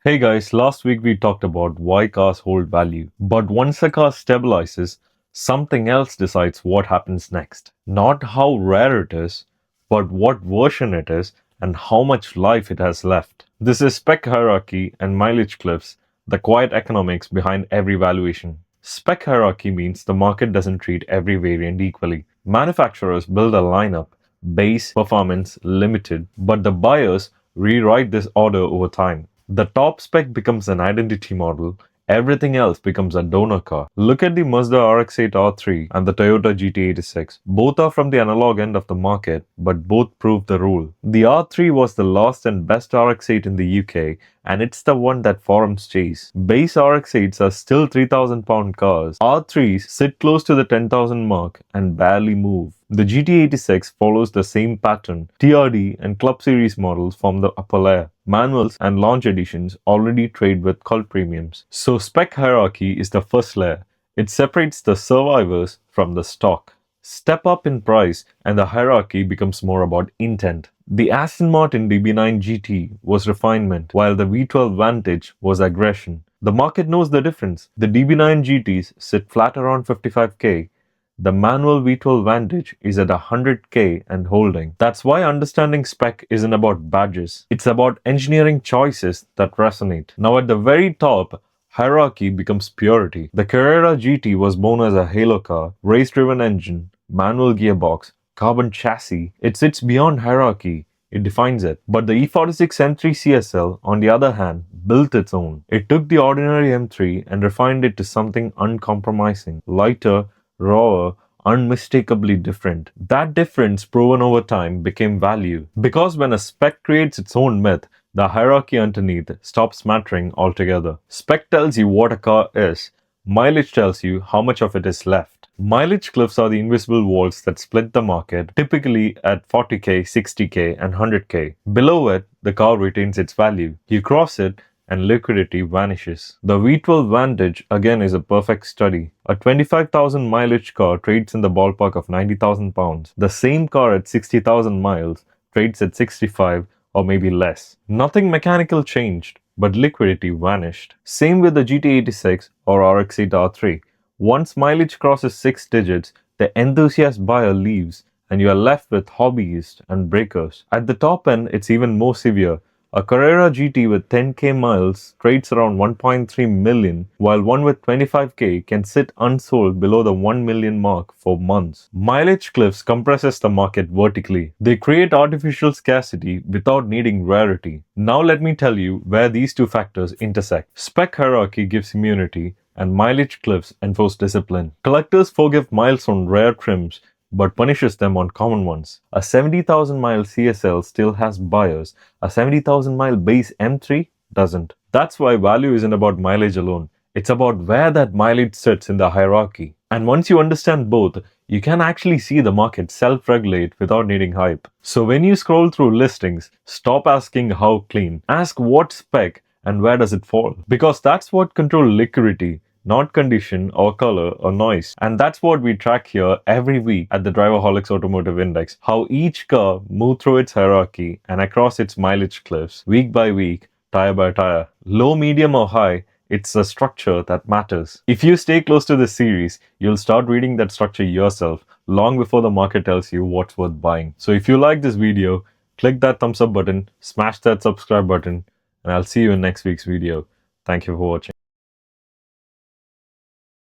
Hey guys, last week we talked about why cars hold value. But once a car stabilizes, something else decides what happens next. Not how rare it is, but what version it is and how much life it has left. This is spec hierarchy and mileage cliffs, the quiet economics behind every valuation. Spec hierarchy means the market doesn't treat every variant equally. Manufacturers build a lineup, base, performance, limited, but the buyers rewrite this order over time. The top spec becomes an identity model, everything else becomes a donor car. Look at the Mazda RX-8 R3 and the Toyota GT86. Both are from the analog end of the market, but both prove the rule. The R3 was the last and best RX-8 in the UK, and it's the one that forums chase. Base RX-8s are still £3,000 cars. R3s sit close to the 10,000 mark and barely move. The GT86 follows the same pattern. TRD and Club Series models form the upper layer. Manuals and launch editions already trade with cult premiums. So spec hierarchy is the first layer. It separates the survivors from the stock. Step up in price and the hierarchy becomes more about intent. The Aston Martin DB9 GT was refinement, while the V12 Vantage was aggression. The market knows the difference. The DB9 GTs sit flat around 55k. The manual V12 Vantage is at 100k and holding. That's why understanding spec isn't about badges. It's about engineering choices that resonate. Now at the very top, hierarchy becomes purity. The Carrera GT was born as a halo car, race-driven engine, manual gearbox, carbon chassis. It sits beyond hierarchy. It defines it. But the E46 M3 CSL, on the other hand, built its own. It took the ordinary M3 and refined it to something uncompromising, lighter, rawer, unmistakably different. That difference, proven over time, became value. Because when a spec creates its own myth, the hierarchy underneath stops mattering altogether. Spec tells you what a car is. Mileage tells you how much of it is left. Mileage cliffs are the invisible walls that split the market, typically at 40k, 60k, and 100k. Below it, the car retains its value. You cross it, and liquidity vanishes. The V12 Vantage again is a perfect study. A 25,000 mileage car trades in the ballpark of £90,000. The same car at 60,000 miles trades at 65 or maybe less. Nothing mechanical changed, but liquidity vanished. Same with the GT86 or RX-8 R3. Once mileage crosses 6 digits, the enthusiast buyer leaves and you are left with hobbyists and breakers. At the top end, it's even more severe. A Carrera GT with 10k miles trades around 1.3 million, while one with 25k can sit unsold below the 1 million mark for months. Mileage cliffs compresses the market vertically. They create artificial scarcity without needing rarity. Now let me tell you where these two factors intersect. Spec hierarchy gives immunity, and mileage cliffs enforce discipline. Collectors forgive miles on rare trims, but punishes them on common ones. A 70,000 mile CSL still has buyers. A 70,000 mile base M3 doesn't. That's why value isn't about mileage alone. It's about where that mileage sits in the hierarchy. And once you understand both, you can actually see the market self-regulate without needing hype. So when you scroll through listings, stop asking how clean. Ask what spec and where does it fall. Because that's what controls liquidity, not condition or color or noise. And that's what we track here every week at the Driveholiks Automotive Index. How each car moved through its hierarchy and across its mileage cliffs, week by week, tire by tire. Low, medium or high, it's the structure that matters. If you stay close to this series, you'll start reading that structure yourself long before the market tells you what's worth buying. So if you like this video, click that thumbs up button, smash that subscribe button, and I'll see you in next week's video. Thank you for watching.